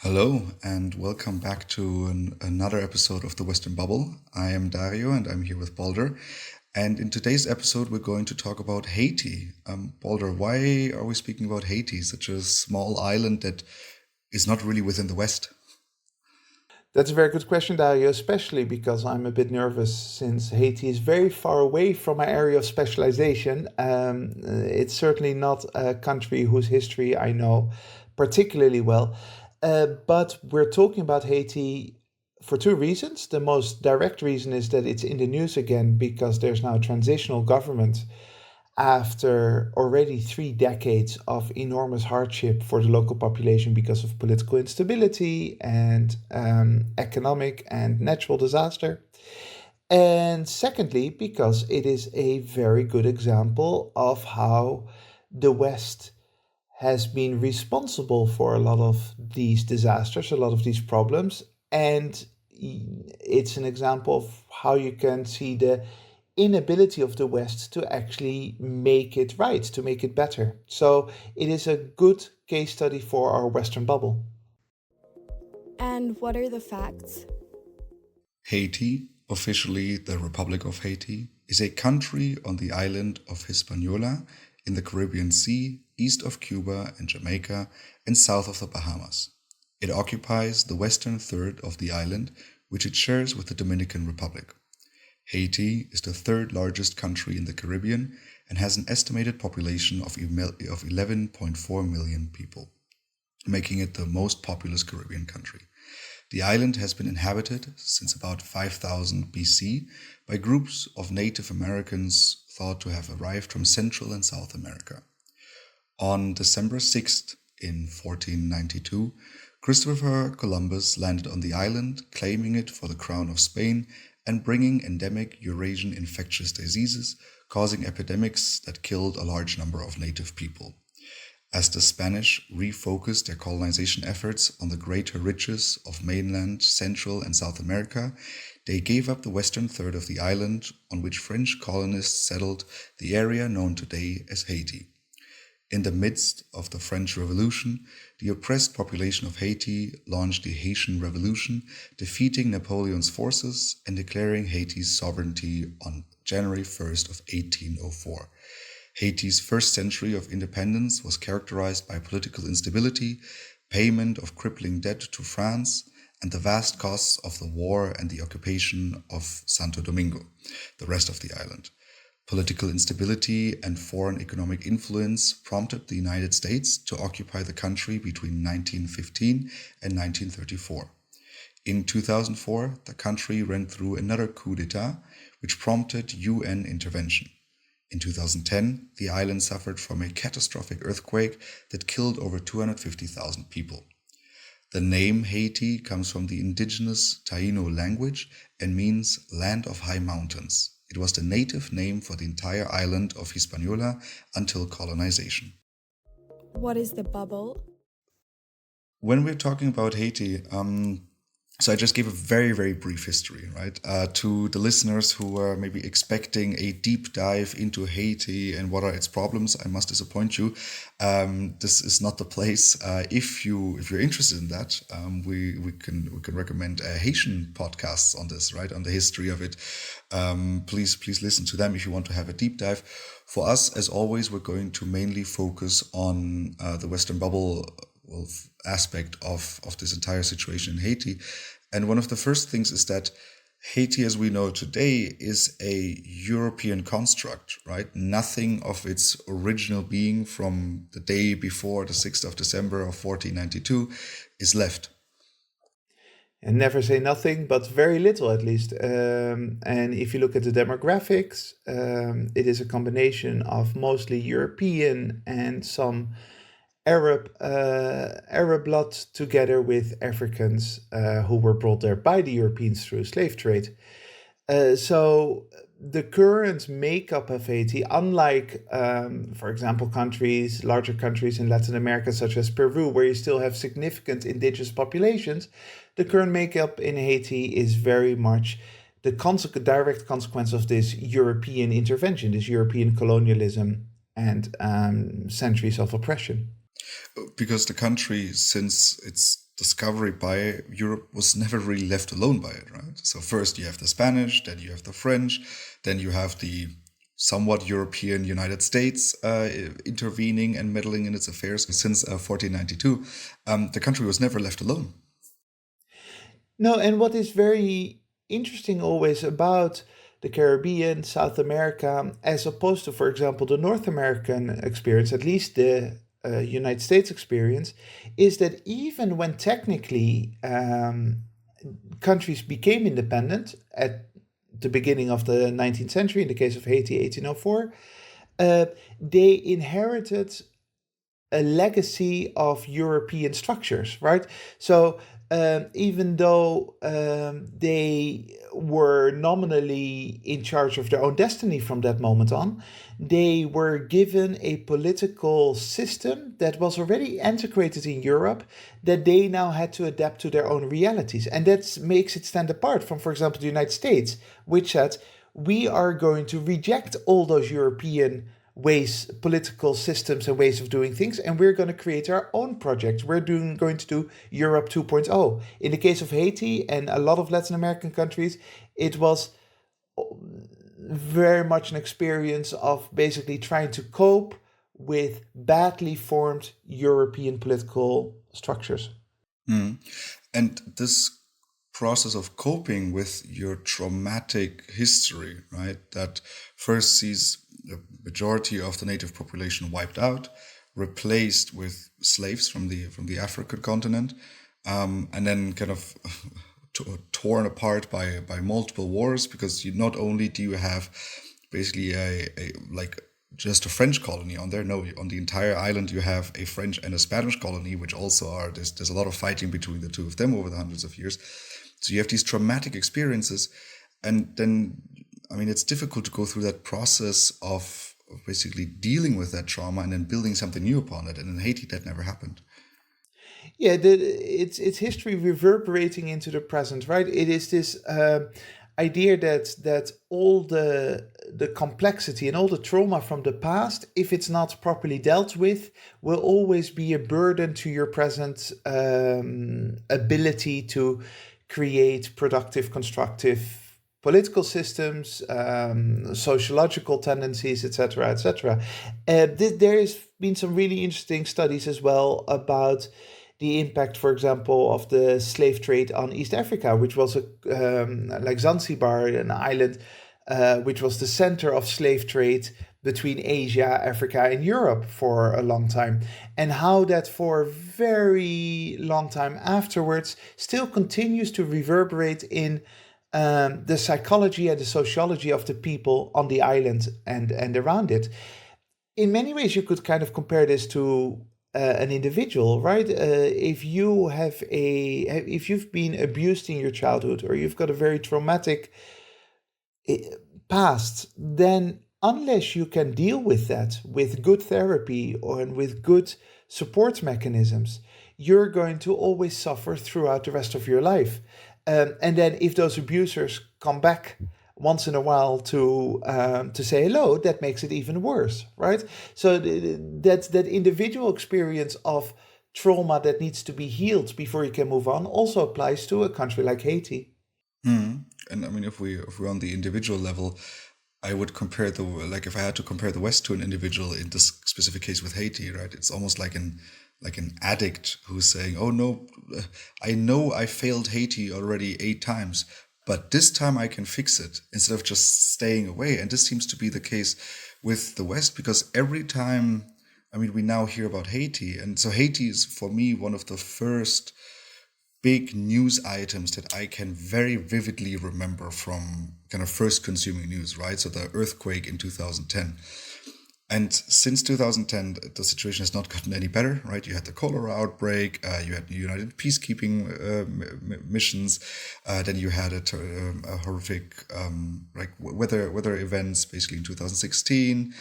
Hello, and welcome back to another episode of The Western Bubble. I am Dario, and I'm here with Balder. And in today's episode, we're going to talk about Haiti. Balder, why are we speaking about Haiti, such a small island that is not really within the West? That's a very good question, Dario, especially because I'm a bit nervous since Haiti is very far away from my area of specialization. It's certainly not a country whose history I know particularly well. But we're talking about Haiti for two reasons. The most direct reason is that it's in the news again because there's now a transitional government after already 3 decades of enormous hardship for the local population because of political instability and economic and natural disaster. And secondly, because it is a very good example of how the West has been responsible for a lot of these disasters, a lot of these problems. And it's an example of how you can see the inability of the West to actually make it right, to make it better. So it is a good case study for our Western bubble. And what are the facts? Haiti, officially the Republic of Haiti, is a country on the island of Hispaniola in the Caribbean Sea, east of Cuba and Jamaica, and south of the Bahamas. It occupies the western third of the island, which it shares with the Dominican Republic. Haiti is the third largest country in the Caribbean and has an estimated population of 11.4 million people, making it the most populous Caribbean country. The island has been inhabited since about 5000 BC by groups of Native Americans thought to have arrived from Central and South America. On December 6th in 1492, Christopher Columbus landed on the island, claiming it for the crown of Spain and bringing endemic Eurasian infectious diseases, causing epidemics that killed a large number of native people. As the Spanish refocused their colonization efforts on the greater riches of mainland Central and South America, they gave up the western third of the island, on which French colonists settled the area known today as Haiti. In the midst of the French Revolution, the oppressed population of Haiti launched the Haitian Revolution, defeating Napoleon's forces and declaring Haiti's sovereignty on January 1st of 1804. Haiti's first century of independence was characterized by political instability, payment of crippling debt to France, and the vast costs of the war and the occupation of Santo Domingo, the rest of the island. Political instability and foreign economic influence prompted the United States to occupy the country between 1915 and 1934. In 2004, the country ran through another coup d'etat, which prompted UN intervention. In 2010, the island suffered from a catastrophic earthquake that killed over 250,000 people. The name Haiti comes from the indigenous Taino language and means land of high mountains. It was the native name for the entire island of Hispaniola until colonization. What is the bubble? When we're talking about Haiti, so I just gave a very, very brief history, right? To the listeners who are maybe expecting a deep dive into Haiti and what are its problems, I must disappoint you. This is not the place. If you're interested in that, we can recommend Haitian podcasts on this, right? On the history of it. Please listen to them if you want to have a deep dive. For us, as always, we're going to mainly focus on the Western bubble, well, aspect of this entire situation in Haiti. And one of the first things is that Haiti, as we know today, is a European construct, right? Nothing of its original being from the day before the 6th of December of 1492 is left. And never say nothing, but very little at least. And if you look at the demographics, it is a combination of mostly European and some Arab blood together with Africans who were brought there by the Europeans through slave trade. So the current makeup of Haiti, unlike, for example, larger countries in Latin America, such as Peru, where you still have significant indigenous populations, the current makeup in Haiti is very much the direct consequence of this European intervention, this European colonialism and centuries of oppression. Because the country, since its discovery by Europe was never really left alone by it, right? So first you have the Spanish, then you have the French, then you have the somewhat European United States intervening and meddling in its affairs since 1492. The country was never left alone. No, and what is very interesting always about the Caribbean, South America, as opposed to, for example, the North American experience, at least the United States experience, is that even when technically countries became independent at the beginning of the 19th century, in the case of Haiti, 1804, they inherited a legacy of European structures, right? So even though they were nominally in charge of their own destiny from that moment on, they were given a political system that was already integrated in Europe that they now had to adapt to their own realities. And that makes it stand apart from, for example, the United States, which said, we are going to reject all those European ways, political systems and ways of doing things, and we're going to create our own project. We're going to do Europe 2.0. In the case of Haiti and a lot of Latin American countries, it was very much an experience of basically trying to cope with badly formed European political structures. Mm. And this process of coping with your traumatic history, right, that first sees the majority of the native population wiped out, replaced with slaves from the African continent, and then kind of torn apart by multiple wars, because you not only do you have basically a like just a French colony on there. No, on the entire island you have a French and a Spanish colony, which also are there's a lot of fighting between the two of them over the hundreds of years. So you have these traumatic experiences, and then I mean it's difficult to go through that process of basically dealing with that trauma and then building something new upon it. And in Haiti, that never happened. Yeah, it's history reverberating into the present, right? It is this idea that all the complexity and all the trauma from the past, if it's not properly dealt with, will always be a burden to your present ability to create productive, constructive political systems, sociological tendencies, etc., etc. There has been some really interesting studies as well about the impact, for example, of the slave trade on East Africa, which was like Zanzibar, an island which was the center of slave trade between Asia, Africa, and Europe for a long time, and how that for a very long time afterwards still continues to reverberate in the psychology and the sociology of the people on the island and around it. In many ways, you could kind of compare this to an individual, right? If you've been abused in your childhood, or you've got a very traumatic past, then unless you can deal with that with good therapy and with good support mechanisms, you're going to always suffer throughout the rest of your life. And then if those abusers come back once in a while to say hello, that makes it even worse, right? So that individual experience of trauma that needs to be healed before you can move on also applies to a country like Haiti. And I mean, if we're on the individual level, I would compare if I had to compare the West to an individual in this specific case with Haiti, right? It's almost like an addict who's saying, "Oh no, I know I failed Haiti already 8 times, but this time I can fix it," instead of just staying away. And this seems to be the case with the West, because every time, I mean, we now hear about Haiti, and so Haiti is for me one of the first big news items that I can very vividly remember from kind of first consuming news, right? So the earthquake in 2010. And since 2010, the situation has not gotten any better, right? You had the cholera outbreak, you had United peacekeeping missions, then you had a horrific weather events, basically in 2016.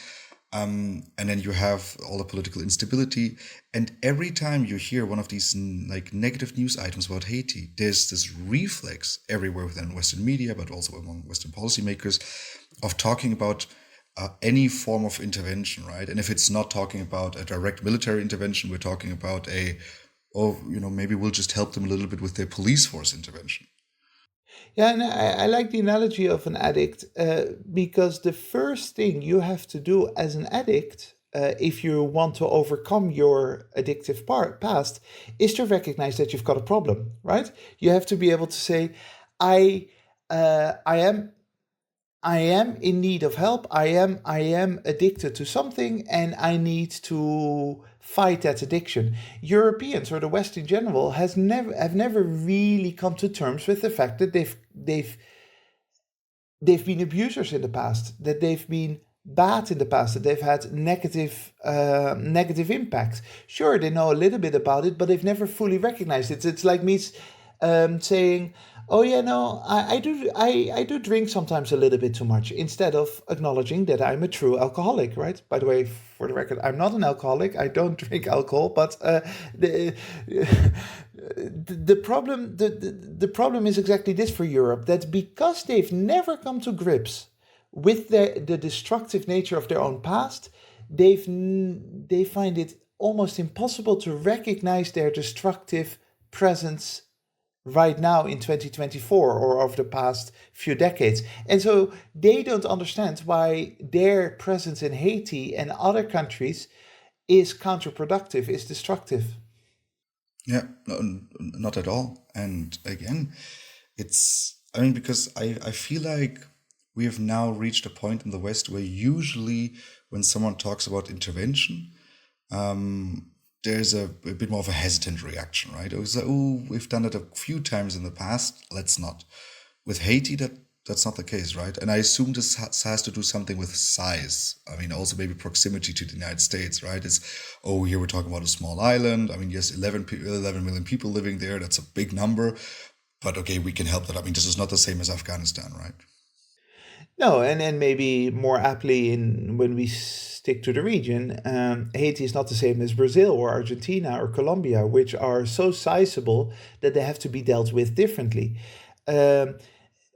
And then you have all the political instability. And every time you hear one of these like negative news items about Haiti, there's this reflex everywhere within Western media, but also among Western policymakers, of talking about any form of intervention, right? And if it's not talking about a direct military intervention, we're talking about a or maybe we'll just help them a little bit with their police force intervention. Yeah, and I like the analogy of an addict because the first thing you have to do as an addict, if you want to overcome your addictive past, is to recognize that you've got a problem, right? You have to be able to say, I, I am I am in need of help. I am addicted to something and I need to fight that addiction. Europeans or the West in general have never really come to terms with the fact that they've been abusers in the past, that they've been bad in the past, that they've had negative impact. Sure, they know a little bit about it, but they've never fully recognized it. It's like me saying, "Oh yeah, no, I do drink sometimes a little bit too much," instead of acknowledging that I'm a true alcoholic. Right? By the way, for the record, I'm not an alcoholic. I don't drink alcohol, but the the problem the problem is exactly this for Europe, that because they've never come to grips with the destructive nature of their own past, they find it almost impossible to recognize their destructive presence right now in 2024 or over the past few decades. And so they don't understand why their presence in Haiti and other countries is counterproductive, is destructive. Yeah, no, not at all. And again, I mean, because I feel like we have now reached a point in the West where usually when someone talks about intervention, there's a bit more of a hesitant reaction, right? It was like, oh, we've done it a few times in the past, let's not. With Haiti, that's not the case, right? And I assume this has to do something with size. I mean, also maybe proximity to the United States, right? Here we're talking about a small island. I mean, yes, 11 million people living there. That's a big number. But okay, we can help that. I mean, this is not the same as Afghanistan, right? No, and then maybe more aptly, in when we stick to the region, Haiti is not the same as Brazil or Argentina or Colombia, which are so sizable that they have to be dealt with differently. Um,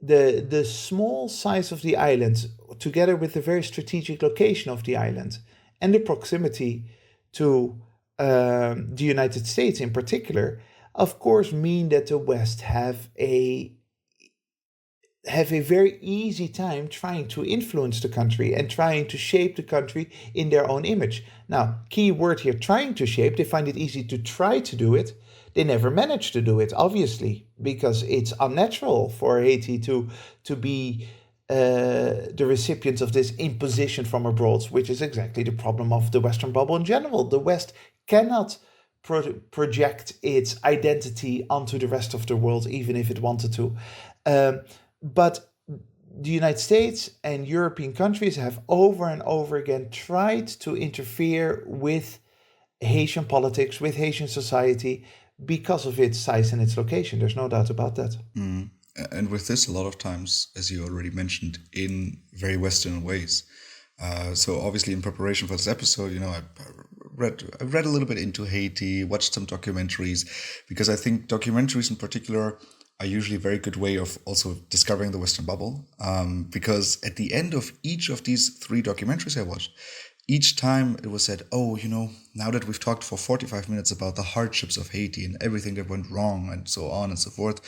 the small size of the island, together with the very strategic location of the island and the proximity to the United States in particular, of course, mean that the West have a very easy time trying to influence the country and trying to shape the country in their own image. Now, key word here, trying to shape. They find it easy to try to do it. They never manage to do it, obviously, because it's unnatural for Haiti to be the recipient of this imposition from abroad, which is exactly the problem of the Western bubble in general. The West cannot project its identity onto the rest of the world, even if it wanted to. Um, but the United States and European countries have over and over again tried to interfere with Haitian politics, with Haitian society, because of its size and its location. There's no doubt about that. And with this, a lot of times, as you already mentioned, in very Western ways. So obviously, in preparation for this episode, I read a little bit into Haiti, watched some documentaries, because I think documentaries in particular are usually a very good way of also discovering the Western bubble. Because at the end of each of these 3 documentaries I watched, each time it was said, now that we've talked for 45 minutes about the hardships of Haiti and everything that went wrong and so on and so forth,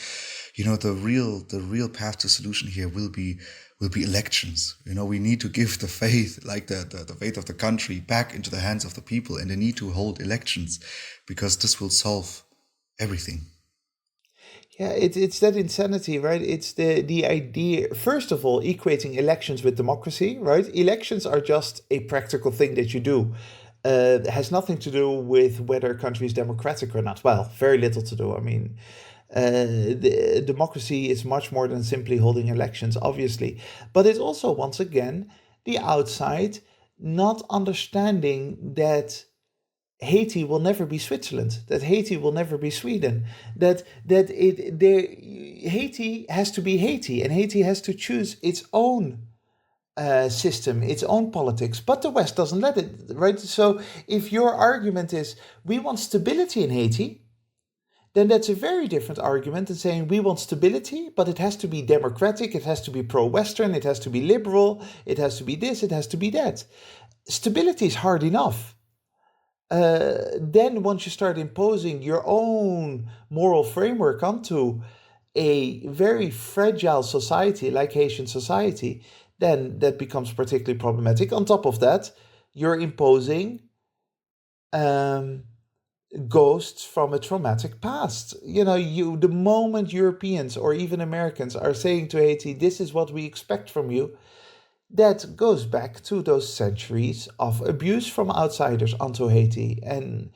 the real path to solution here will be elections. We need to give the faith, like the faith of the country, back into the hands of the people, and they need to hold elections because this will solve everything. Yeah, it's that insanity, right? It's the idea, first of all, equating elections with democracy, right? Elections are just a practical thing that you do. It has nothing to do with whether a country is democratic or not. Well, very little to do. I mean, democracy is much more than simply holding elections, obviously. But it's also, once again, the outside not understanding that Haiti will never be Switzerland, that Haiti will never be Sweden, Haiti has to be Haiti, and Haiti has to choose its own system, its own politics, but the West doesn't let it, right? So if your argument is we want stability in Haiti, then that's a very different argument than saying we want stability, but it has to be democratic, it has to be pro-Western, it has to be liberal, it has to be this, it has to be that. Stability is hard enough. then once you start imposing your own moral framework onto a very fragile society like Haitian society, then that becomes particularly problematic. On top of that, you're imposing um, ghosts from a traumatic past. The moment Europeans or even Americans are saying to Haiti, this is what we expect from you, that goes back to those centuries of abuse from outsiders onto Haiti. And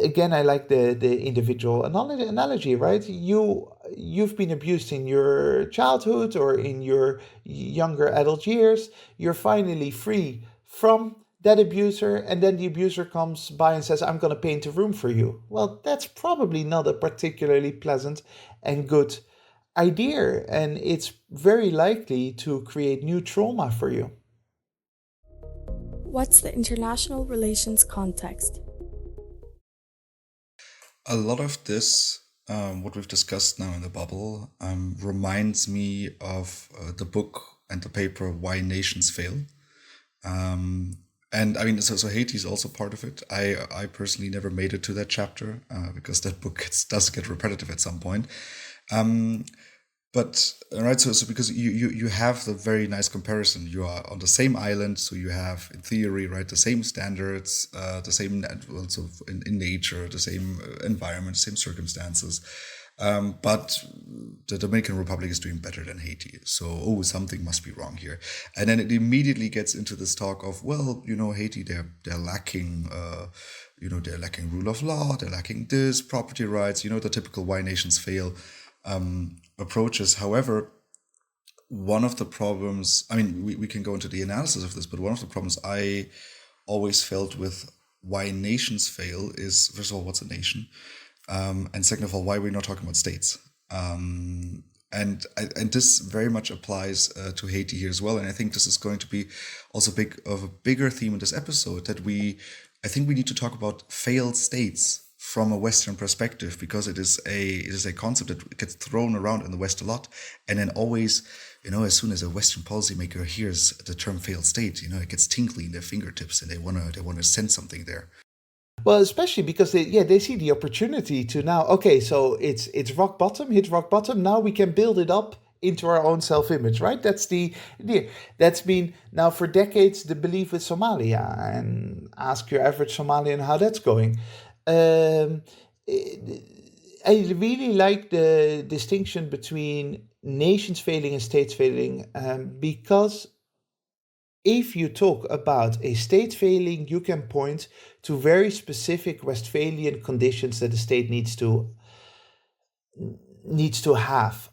again, I like the individual analogy, right? You've been abused in your childhood or in your younger adult years. You're finally free from that abuser, and then the abuser comes by and says, I'm going to paint a room for you. Well, that's probably not a particularly pleasant and good idea, and it's very likely to create new trauma for you. What's the international relations context? A lot of this, what we've discussed now in the bubble, reminds me of the book and the paper Why Nations Fail. And I mean, so Haiti is also part of it. I personally never made it to that chapter because that book does get repetitive at some point. But right, so because you have the very nice comparison. You are on the same island, so you have in theory, right, the same standards, the same also in nature, the same environment, same circumstances. But the Dominican Republic is doing better than Haiti. So, something must be wrong here. And then it immediately gets into this talk of, well, Haiti, they're lacking, they're lacking rule of law, they're lacking this, property rights, the typical why nations fail approaches. However, one of the problems, I mean, we can go into the analysis of this, but one of the problems I always felt with why nations fail is, first of all, what's a nation? And second of all, why we're not talking about states. And this very much applies to Haiti here as well. And I think this is going to be also a bigger theme in this episode, that I think we need to talk about failed states from a Western perspective, because it is a concept that gets thrown around in the West a lot. And then always, as soon as a Western policymaker hears the term failed state, it gets tingly in their fingertips and they wanna send something there. Well, especially because they see the opportunity to now, okay, so it's rock bottom, hit rock bottom. Now we can build it up into our own self-image, right? That's been now for decades the belief with Somalia. And ask your average Somalian how that's going. I really like the distinction between nations failing and states failing, because if you talk about a state failing, you can point to very specific Westphalian conditions that the state needs to have.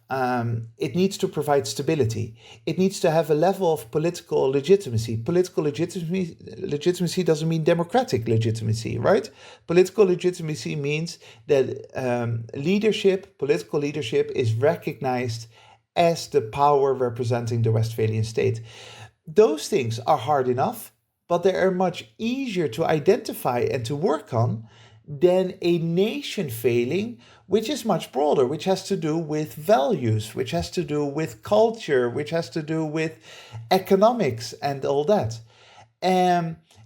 It needs to provide stability. It needs to have a level of political legitimacy. Political legitimacy doesn't mean democratic legitimacy, right? Political legitimacy means that political leadership is recognized as the power representing the Westphalian state. Those things are hard enough, but they are much easier to identify and to work on than a nation failing, which is much broader, which has to do with values, which has to do with culture, which has to do with economics and all that.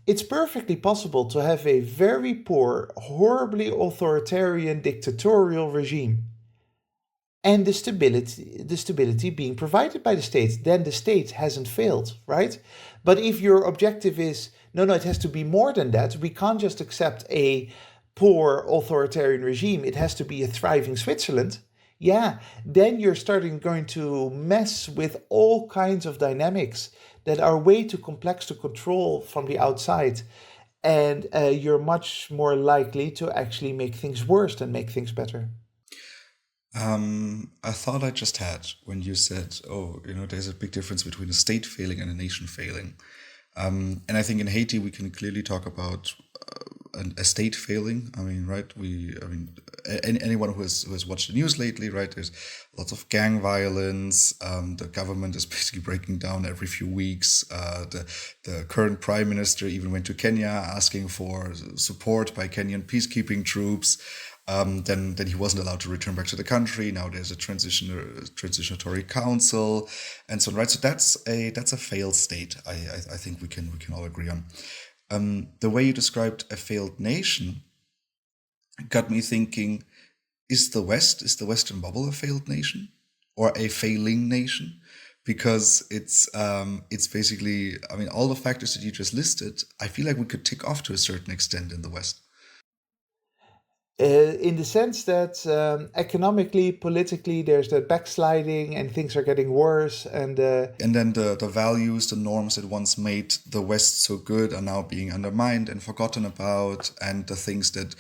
It's perfectly possible to have a very poor, horribly authoritarian dictatorial regime and the stability being provided by the state. Then the state hasn't failed, right? But if your objective is, no, it has to be more than that, we can't just accept a poor authoritarian regime, it has to be a thriving Switzerland, then you're going to mess with all kinds of dynamics that are way too complex to control from the outside. And you're much more likely to actually make things worse than make things better. A thought I just had when you said, there's a big difference between a state failing and a nation failing. And I think in Haiti, we can clearly talk about a state failing. I mean, right? Anyone who has watched the news lately, right? There's lots of gang violence. The government is basically breaking down every few weeks. The current prime minister even went to Kenya asking for support by Kenyan peacekeeping troops. Then he wasn't allowed to return back to the country. Now there's a transitionatory council, and so on, right. So that's a failed state. I think we can all agree on. The way you described a failed nation got me thinking, is the Western bubble a failed nation or a failing nation? Because it's basically, I mean, all the factors that you just listed, I feel like we could tick off to a certain extent in the West. In the sense that economically, politically, there's that backsliding and things are getting worse. And then the values, the norms that once made the West so good are now being undermined and forgotten about. And the things that,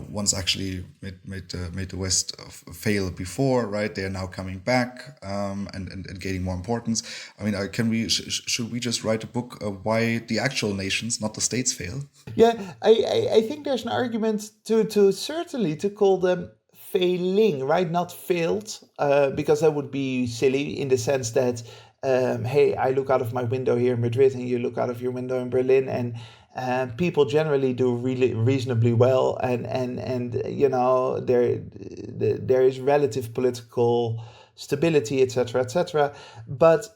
once actually made the West fail before, right? They are now coming back and gaining more importance. I mean, should we just write a book why the actual nations, not the states, fail? Yeah, I think there's an argument to certainly to call them failing, right? Not failed, because that would be silly in the sense that, hey, I look out of my window here in Madrid, and you look out of your window in Berlin, and people generally do really reasonably well, and there is relative political stability, etc., etc. But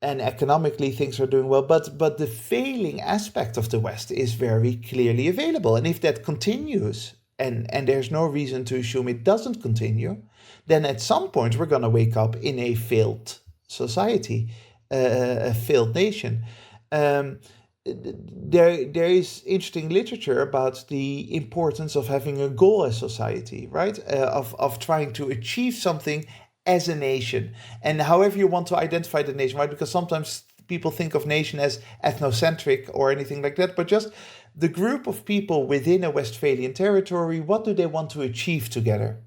and economically things are doing well, but the failing aspect of the West is very clearly available. And if that continues, and there's no reason to assume it doesn't continue, then at some point we're going to wake up in a failed society, a failed nation. There is interesting literature about the importance of having a goal as society, right? Of trying to achieve something as a nation, and however you want to identify the nation, right? Because sometimes people think of nation as ethnocentric or anything like that, but just the group of people within a Westphalian territory, what do they want to achieve together?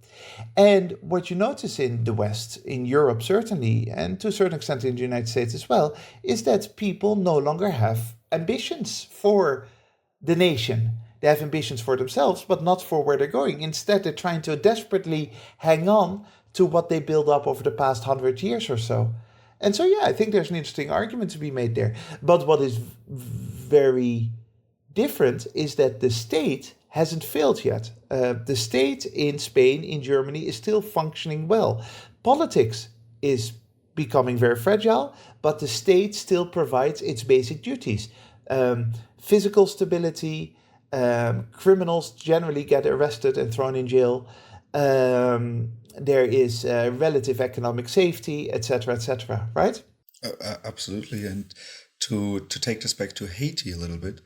And what you notice in the West, in Europe certainly, and to a certain extent in the United States as well, is that people no longer have ambitions for the nation. They have ambitions for themselves, but not for where they're going. Instead, they're trying to desperately hang on to what they built up over the past 100 years or so. And so, yeah, I think there's an interesting argument to be made there. But what is very different is that the state hasn't failed yet. The state in Spain, in Germany, is still functioning well. Politics is becoming very fragile, but the state still provides its basic duties. Physical stability, criminals generally get arrested and thrown in jail. There is relative economic safety, etc., right? Absolutely. And to take this back to Haiti a little bit,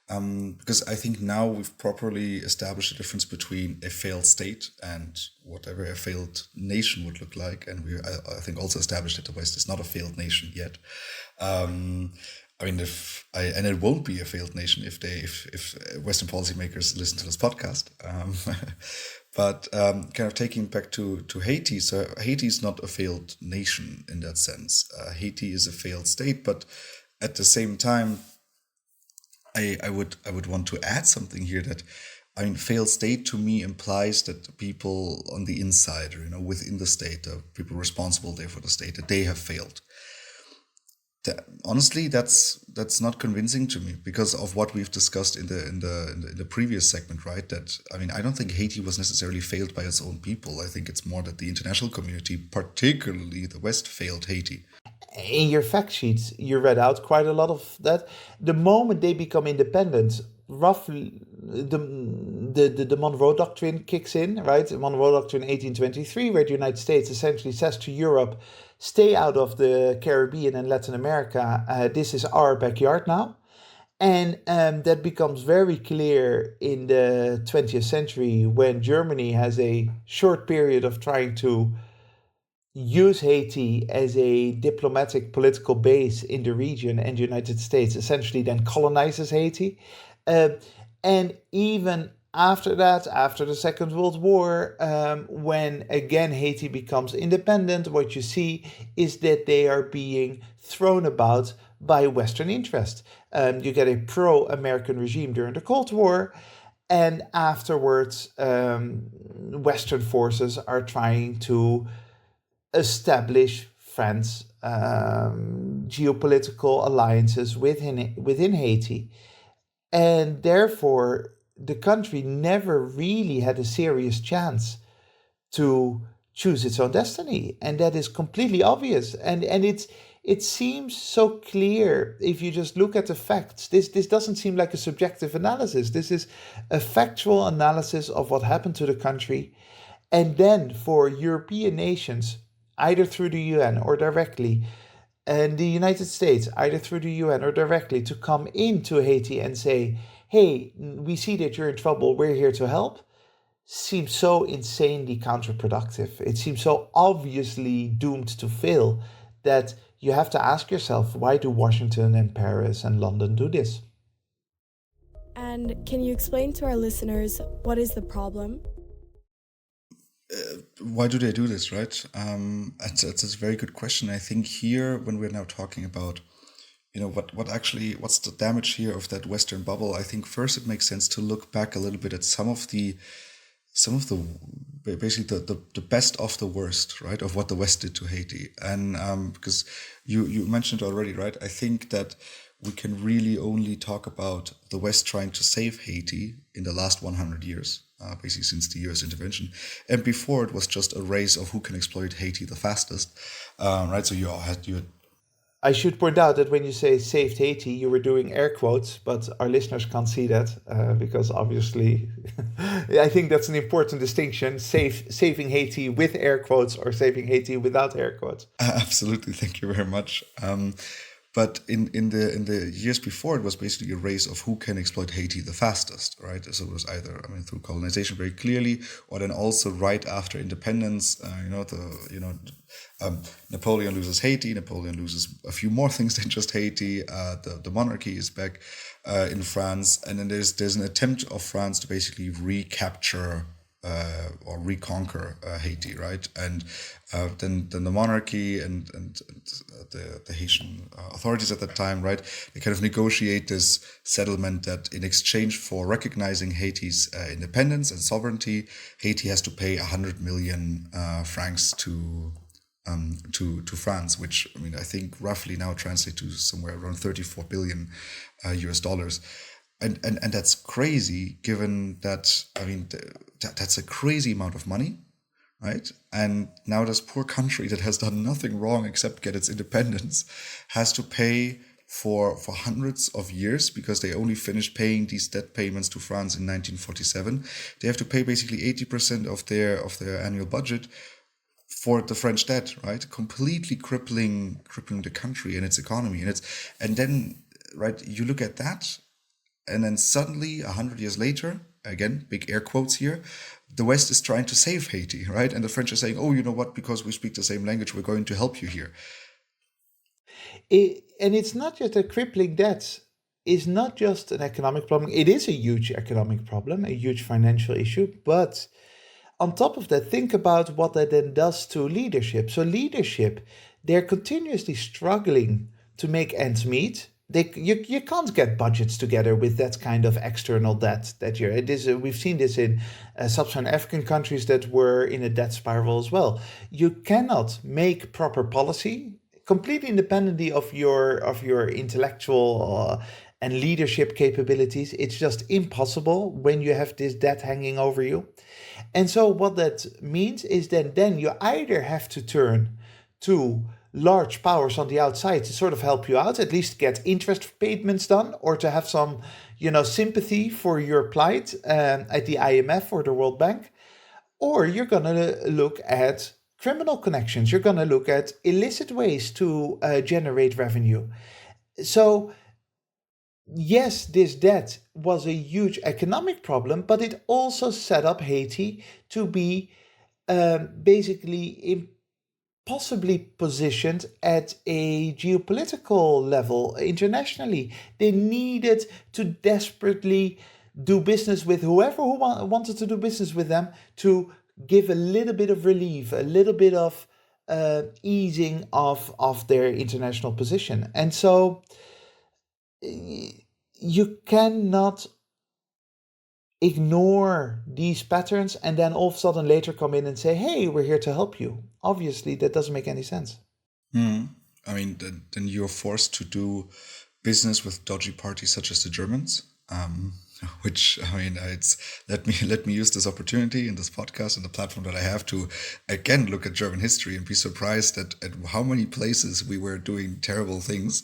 because I think now we've properly established the difference between a failed state and whatever a failed nation would look like. And I think also established that the West is not a failed nation yet. I mean, and it won't be a failed nation if Western policymakers listen to this podcast. But kind of taking back to Haiti, so Haiti is not a failed nation in that sense. Haiti is a failed state, but at the same time, I would want to add something here that, I mean, failed state to me implies that the people on the inside, or, within the state, the people responsible there for the state, that they have failed. Honestly, that's not convincing to me because of what we've discussed in the previous segment, right? That, I mean, I don't think Haiti was necessarily failed by its own people. I think it's more that the international community, particularly the West, failed Haiti. In your fact sheets, you read out quite a lot of that. The moment they become independent, roughly the Monroe Doctrine kicks in, right? The Monroe Doctrine 1823, where the United States essentially says to Europe, stay out of the Caribbean and Latin America. This is our backyard now. And that becomes very clear in the 20th century when Germany has a short period of trying to use Haiti as a diplomatic political base in the region, and the United States essentially then colonizes Haiti. And even after that, after the Second World War, when again Haiti becomes independent, what you see is that they are being thrown about by Western interest. You get a pro-American regime during the Cold War, and afterwards, Western forces are trying to establish France geopolitical alliances within Haiti. And therefore, the country never really had a serious chance to choose its own destiny. And that is completely obvious. And it's it seems so clear if you just look at the facts. This doesn't seem like a subjective analysis. This is a factual analysis of what happened to the country. And then for European nations, either through the UN or directly, and the United States, either through the UN or directly, to come into Haiti and say, hey, we see that you're in trouble, we're here to help, seems so insanely counterproductive. It seems so obviously doomed to fail that you have to ask yourself, why do Washington and Paris and London do this? And can you explain to our listeners what is the problem? Why do they do this, right? It's a very good question. I think here, when we're now talking about, what's the damage here of that Western bubble? I think first it makes sense to look back a little bit at some of the basically the best of the worst, right, of what the West did to Haiti. And because you mentioned already, right, I think that we can really only talk about the West trying to save Haiti in the last 100 years, basically since the US intervention. And before, it was just a race of who can exploit Haiti the fastest, right? So you had I should point out that when you say saved Haiti, you were doing air quotes, but our listeners can't see that because obviously, I think that's an important distinction: saving Haiti with air quotes or saving Haiti without air quotes. Absolutely, thank you very much. But in the years before, it was basically a race of who can exploit Haiti the fastest, right? So it was either, through colonization very clearly, or then also right after independence. Napoleon loses Haiti. Napoleon loses a few more things than just Haiti. The monarchy is back in France, and then there's an attempt of France to basically recapture or reconquer Haiti, right? And then the monarchy and the Haitian authorities at that time, right? They kind of negotiate this settlement that in exchange for recognizing Haiti's independence and sovereignty, Haiti has to pay 100 million francs to France, which I think roughly now translates to somewhere around 34 billion US dollars. And that's crazy, given that, that's a crazy amount of money, right? And now this poor country that has done nothing wrong except get its independence has to pay for hundreds of years, because they only finished paying these debt payments to France in 1947. They have to pay basically 80% of their annual budget for the French debt, right? Completely crippling the country and its economy. And then, right, you look at that, and then suddenly, 100 years later, again, big air quotes here, the West is trying to save Haiti, right? And the French are saying, oh, you know what, because we speak the same language, we're going to help you here. And it's not just a crippling debt. It's not just an economic problem. It is a huge economic problem, a huge financial issue. But on top of that, think about what that then does to leadership. So leadership, they're continuously struggling to make ends meet. You can't get budgets together with that kind of external debt that we've seen this in sub-Saharan African countries that were in a debt spiral as well. You cannot make proper policy completely independently of your intellectual and leadership capabilities. It's just impossible when you have this debt hanging over you. And so what that means is then you either have to turn to large powers on the outside to sort of help you out, at least get interest payments done, or to have some, sympathy for your plight at the IMF or the World Bank, or you're going to look at criminal connections. You're going to look at illicit ways to generate revenue. So yes, this debt was a huge economic problem, but it also set up Haiti to be basically possibly positioned at a geopolitical level internationally. They needed to desperately do business with whoever who wanted to do business with them to give a little bit of relief, a little bit of easing of their international position. And so you cannot ignore these patterns and then all of a sudden later come in and say, hey, we're here to help you. Obviously, that doesn't make any sense. Then you're forced to do business with dodgy parties such as the Germans. which I mean, it's let me use this opportunity in this podcast and the platform that I have to again look at German history and be surprised at how many places we were doing terrible things,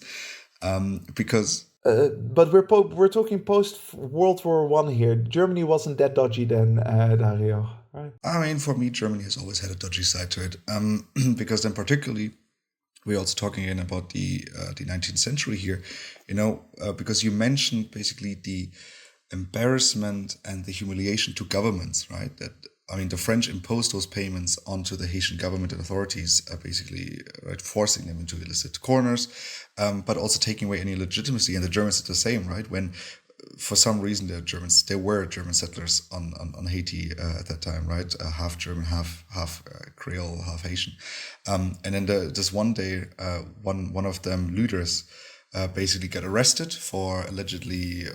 because But we're talking post World War One here. Germany wasn't that dodgy then, Dario, right? I mean, for me, Germany has always had a dodgy side to it, because then particularly we're also talking again about the 19th century here, because you mentioned basically the embarrassment and the humiliation to governments, right? That I mean, the French imposed those payments onto the Haitian government and authorities, basically, right, forcing them into illicit corners, but also taking away any legitimacy. And the Germans did the same, right? When for some reason there were German settlers on Haiti at that time, right? Half German, half Creole, half Haitian. And then this one day, one of them, Lüders, basically got arrested for allegedly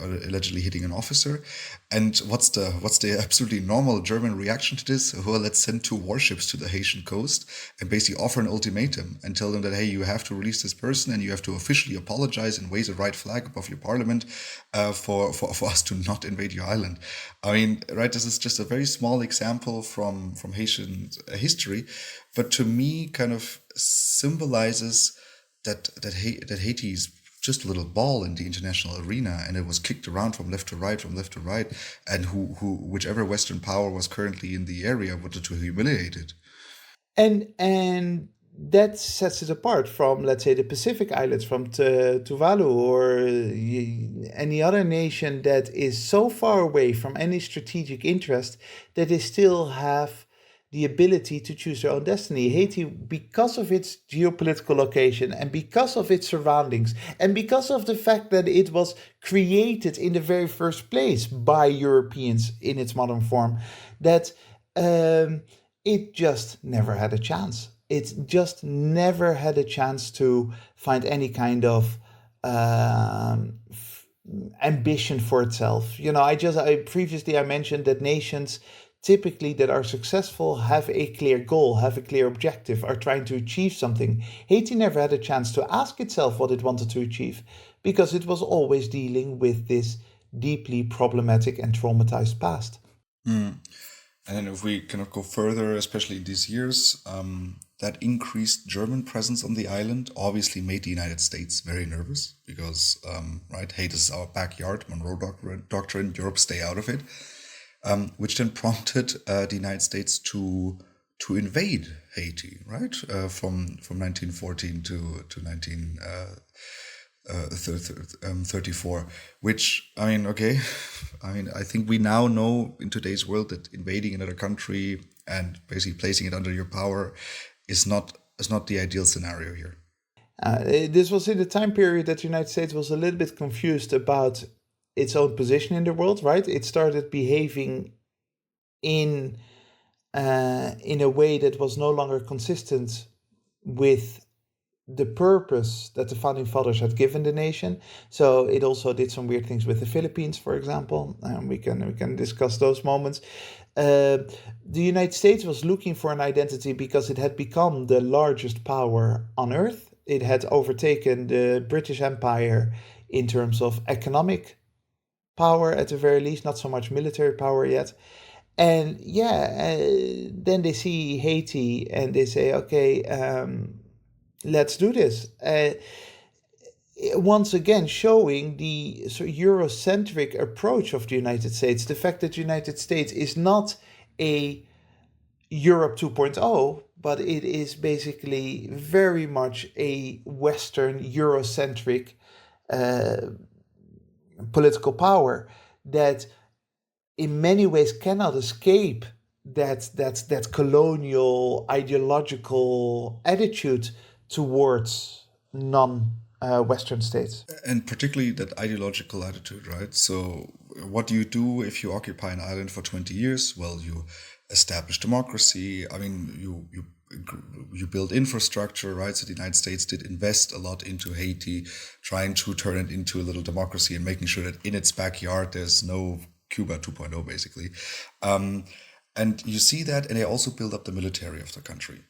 hitting an officer. And what's the absolutely normal German reaction to this? Well, let's send 2 warships to the Haitian coast and basically offer an ultimatum and tell them that, hey, you have to release this person and you have to officially apologize and raise a right flag above your parliament for us to not invade your island. I mean, right, this is just a very small example from Haitian history, but to me kind of symbolizes that Haiti is just a little ball in the international arena, and it was kicked around from left to right, and whichever Western power was currently in the area wanted to humiliate it. And that sets it apart from, let's say, the Pacific Islands, from Tuvalu or any other nation that is so far away from any strategic interest that they still have the ability to choose their own destiny. Haiti, because of its geopolitical location and because of its surroundings and because of the fact that it was created in the very first place by Europeans in its modern form, that it just never had a chance. It just never had a chance to find any kind of ambition for itself. Previously I mentioned that nations typically that are successful have a clear goal, have a clear objective, are trying to achieve something. Haiti never had a chance to ask itself what it wanted to achieve because it was always dealing with this deeply problematic and traumatized past. And then if we kind of go further, especially in these years, that increased German presence on the island obviously made the United States very nervous because, right, Haiti is our backyard, Monroe Doctrine, Europe, stay out of it. Which then prompted the United States to invade Haiti, right? From 1914 to 1934, which I mean, okay, I think we now know in today's world that invading another country and basically placing it under your power is not the ideal scenario here. This was in the time period that the United States was a little bit confused about its own position in the world, right? It started behaving in a way that was no longer consistent with the purpose that the founding fathers had given the nation. So it also did some weird things with the Philippines, for example. We can discuss those moments. The United States was looking for an identity because it had become the largest power on earth. It had overtaken the British Empire in terms of economic power, at the very least, not so much military power yet. And then they see Haiti and they say, okay, let's do this. Once again, showing the sort of Eurocentric approach of the United States, the fact that the United States is not a Europe 2.0, but it is basically very much a Western Eurocentric political power that in many ways cannot escape that colonial ideological attitude towards non-Western states. And particularly that ideological attitude, right? So what do you do if you occupy an island for 20 years? Well, you establish democracy. I mean, you build infrastructure, right? So the United States did invest a lot into Haiti, trying to turn it into a little democracy and making sure that in its backyard there's no Cuba 2.0, basically. And you see that, and they also build up the military of the country.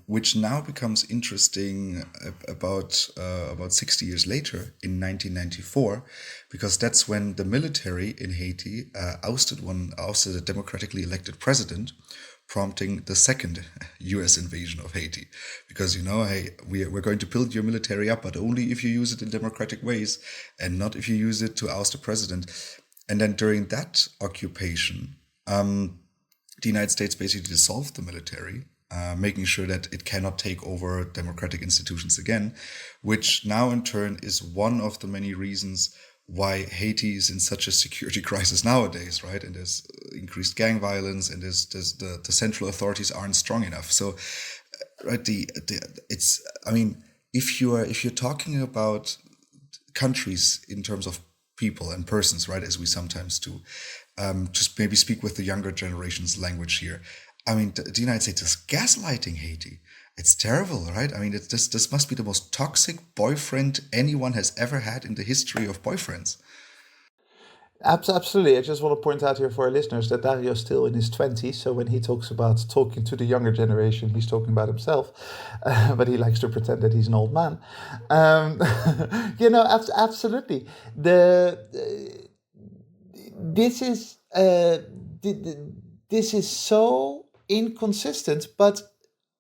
which now becomes interesting about 60 years later in 1994, because that's when the military in Haiti ousted a democratically elected president, prompting the second U.S. invasion of Haiti. Because hey, we're going to build your military up, but only if you use it in democratic ways, and not if you use it to oust a president. And then during that occupation, the United States basically dissolved the military, making sure that it cannot take over democratic institutions again, which now in turn is one of the many reasons why Haiti is in such a security crisis nowadays, right? And there's increased gang violence, and there's the central authorities aren't strong enough. So, right, if you're talking about countries in terms of people and persons, right, as we sometimes do, just maybe speak with the younger generation's language here. I mean, the United States is gaslighting Haiti. It's terrible, right? I mean, this must be the most toxic boyfriend anyone has ever had in the history of boyfriends. Absolutely. I just want to point out here for our listeners that Dario is still in his 20s. So when he talks about talking to the younger generation, he's talking about himself. But he likes to pretend that he's an old man. Um, absolutely. This is this is so inconsistent, but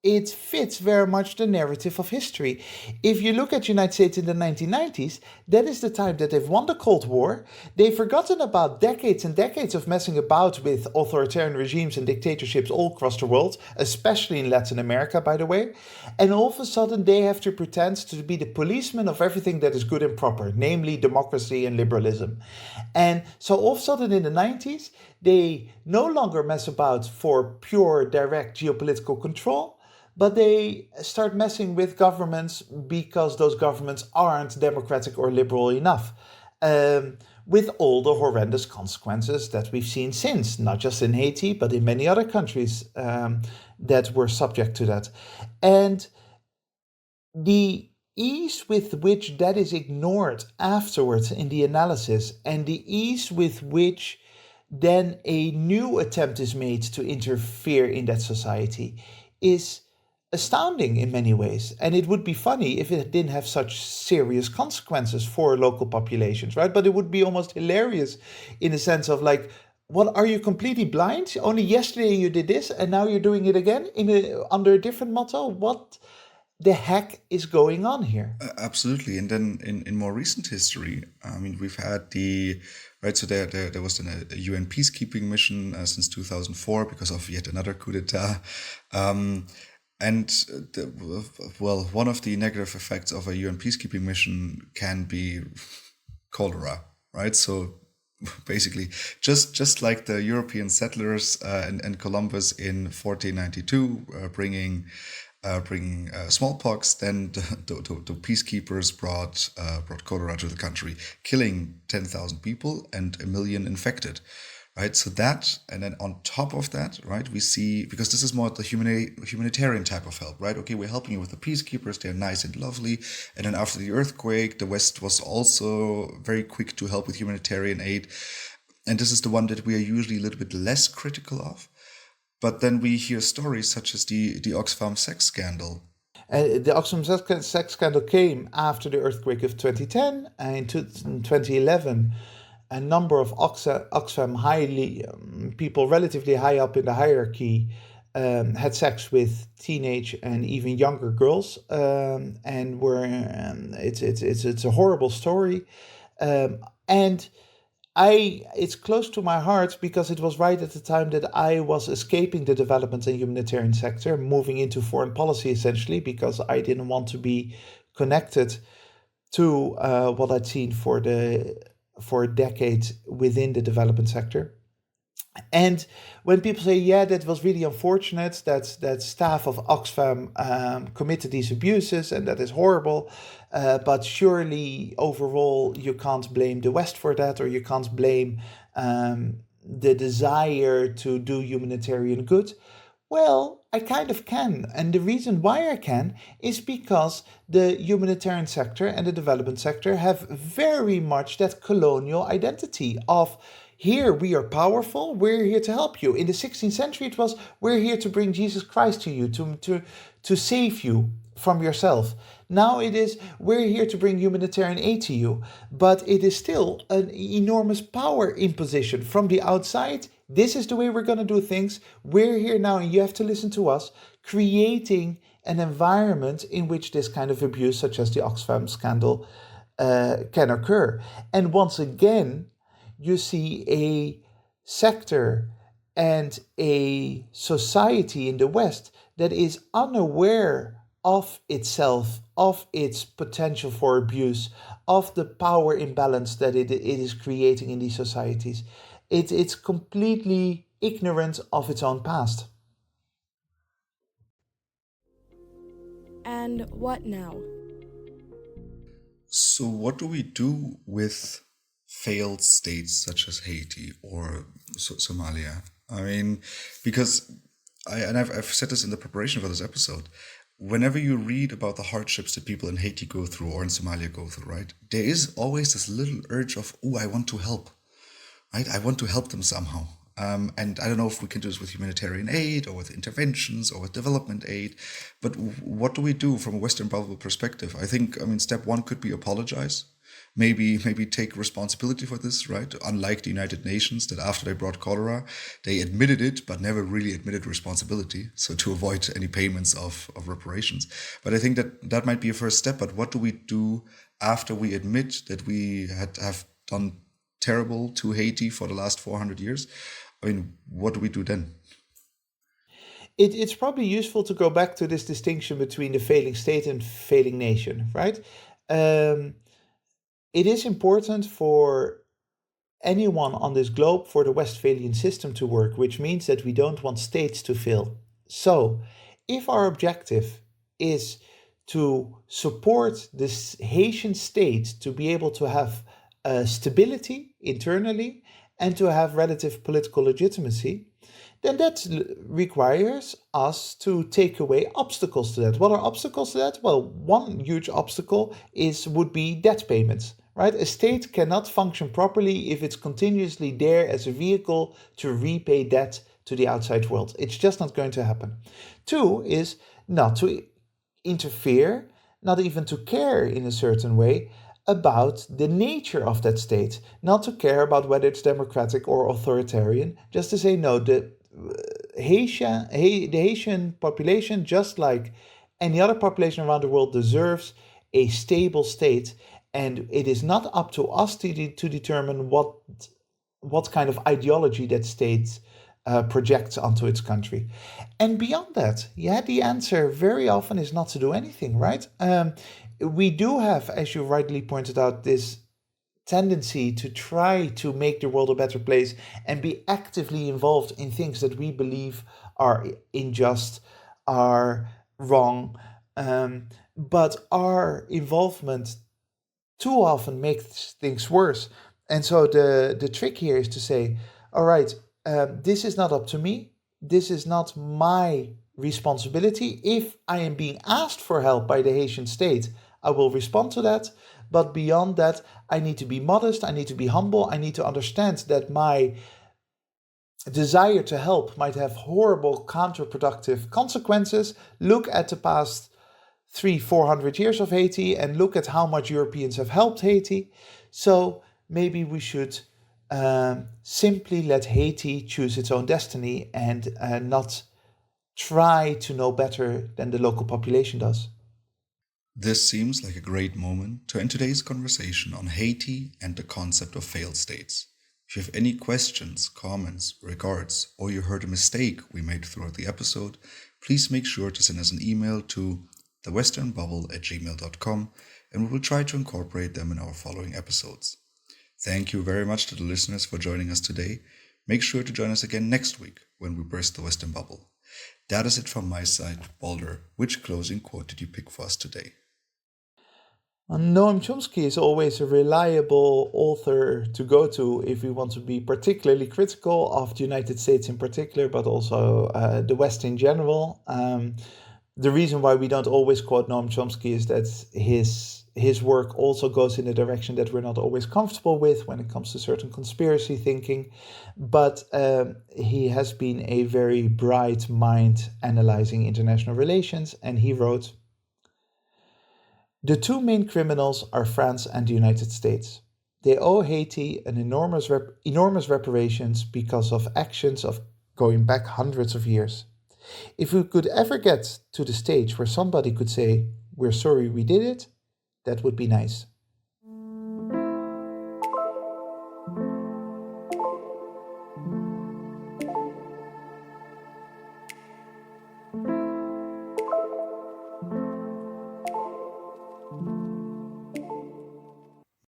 it fits very much the narrative of history. If you look at the United States in the 1990s, that is the time that they've won the Cold War. They've forgotten about decades and decades of messing about with authoritarian regimes and dictatorships all across the world, especially in Latin America, by the way. And all of a sudden, they have to pretend to be the policeman of everything that is good and proper, namely democracy and liberalism. And so all of a sudden in the 90s, they no longer mess about for pure, direct geopolitical control, but they start messing with governments because those governments aren't democratic or liberal enough, with all the horrendous consequences that we've seen since, not just in Haiti, but in many other countries that were subject to that. And the ease with which that is ignored afterwards in the analysis, and the ease with which then a new attempt is made to interfere in that society is astounding in many ways. And it would be funny if it didn't have such serious consequences for local populations, right? But it would be almost hilarious in the sense of like, what, are you completely blind? Only yesterday you did this and now you're doing it again under a different motto? What the heck is going on here? Absolutely. And then in more recent history, I mean, we've had right, so there was a UN peacekeeping mission since 2004 because of yet another coup d'etat. One of the negative effects of a UN peacekeeping mission can be cholera, right? So basically, just like the European settlers and Columbus in 1492 bringing smallpox, then the peacekeepers brought cholera to the country, killing 10,000 people and 1 million infected. Right, so that, and then on top of that, right, we see, because this is more the humanitarian type of help, right? Okay, we're helping you with the peacekeepers, they're nice and lovely. And then after the earthquake, the West was also very quick to help with humanitarian aid. And this is the one that we are usually a little bit less critical of. But then we hear stories such as the Oxfam sex scandal. The Oxfam sex scandal came after the earthquake of 2010, and in 2011, a number of Oxfam people relatively high up in the hierarchy had sex with teenage and even younger girls, and were it's a horrible story, and it's close to my heart because it was right at the time that I was escaping the development and humanitarian sector, moving into foreign policy essentially because I didn't want to be connected to what I'd seen for a decade within the development sector. And when people say, yeah, that was really unfortunate that staff of Oxfam committed these abuses and that is horrible, but surely overall you can't blame the West for that, or you can't blame the desire to do humanitarian good. Well, I kind of can. And the reason why I can is because the humanitarian sector and the development sector have very much that colonial identity of Here we are powerful, we're here to help you. In the 16th century, it was, we're here to bring Jesus Christ to you, to save you from yourself. Now it is, we're here to bring humanitarian aid to you. But it is still an enormous power imposition from the outside. This is the way we're going to do things. We're here now, and you have to listen to us, creating an environment in which this kind of abuse, such as the Oxfam scandal, can occur. And once again, you see a sector and a society in the West that is unaware of itself, of its potential for abuse, of the power imbalance that it is creating in these societies. It's completely ignorant of its own past. And what now? So, what do we do with failed states such as Haiti or Somalia? I mean, because I've said this in the preparation for this episode. Whenever you read about the hardships that people in Haiti go through or in Somalia go through, right, there is always this little urge of, oh, I want to help, right? I want to help them somehow. And I don't know if we can do this with humanitarian aid or with interventions or with development aid, but what do we do from a Western bubble perspective? I mean, step one could be apologize. Maybe take responsibility for this, right? Unlike the United Nations, that after they brought cholera, they admitted it, but never really admitted responsibility. So to avoid any payments of reparations. But I think that might be a first step. But what do we do after we admit that we have done terrible to Haiti for the last 400 years? I mean, what do we do then? It's probably useful to go back to this distinction between the failing state and failing nation, right? It is important for anyone on this globe for the Westphalian system to work, which means that we don't want states to fail. So, if our objective is to support this Haitian state to be able to have stability internally and to have relative political legitimacy, then that requires us to take away obstacles to that. What are obstacles to that? Well, one huge obstacle would be debt payments, right? A state cannot function properly if it's continuously there as a vehicle to repay debt to the outside world. It's just not going to happen. Two is not to interfere, not even to care in a certain way about the nature of that state, not to care about whether it's democratic or authoritarian, just to say no, the Haitian population, just like any other population around the world, deserves a stable state, and it is not up to us to determine what kind of ideology that state projects onto its country. And beyond that, the answer very often is not to do anything, right? We do have, as you rightly pointed out, this tendency to try to make the world a better place and be actively involved in things that we believe are unjust, are wrong. But our involvement too often makes things worse. And so the trick here is to say, all right, this is not up to me. This is not my responsibility. If I am being asked for help by the Haitian state, I will respond to that. But beyond that, I need to be modest, I need to be humble, I need to understand that my desire to help might have horrible counterproductive consequences. Look at the past 300-400 years of Haiti and look at how much Europeans have helped Haiti. So maybe we should simply let Haiti choose its own destiny and not try to know better than the local population does. This seems like a great moment to end today's conversation on Haiti and the concept of failed states. If you have any questions, comments, regards, or you heard a mistake we made throughout the episode, please make sure to send us an email to thewesternbubble@gmail.com, and we will try to incorporate them in our following episodes. Thank you very much to the listeners for joining us today. Make sure to join us again next week when we burst the Western bubble. That is it from my side. Balder, which closing quote did you pick for us today? Noam Chomsky is always a reliable author to go to if we want to be particularly critical of the United States in particular, but also the West in general. The reason why we don't always quote Noam Chomsky is that his his work also goes in a direction that we're not always comfortable with when it comes to certain conspiracy thinking, but he has been a very bright mind analyzing international relations, and he wrote, "The two main criminals are France and the United States. They owe Haiti an enormous reparations because of actions of going back hundreds of years. If we could ever get to the stage where somebody could say, 'We're sorry we did it,' that would be nice."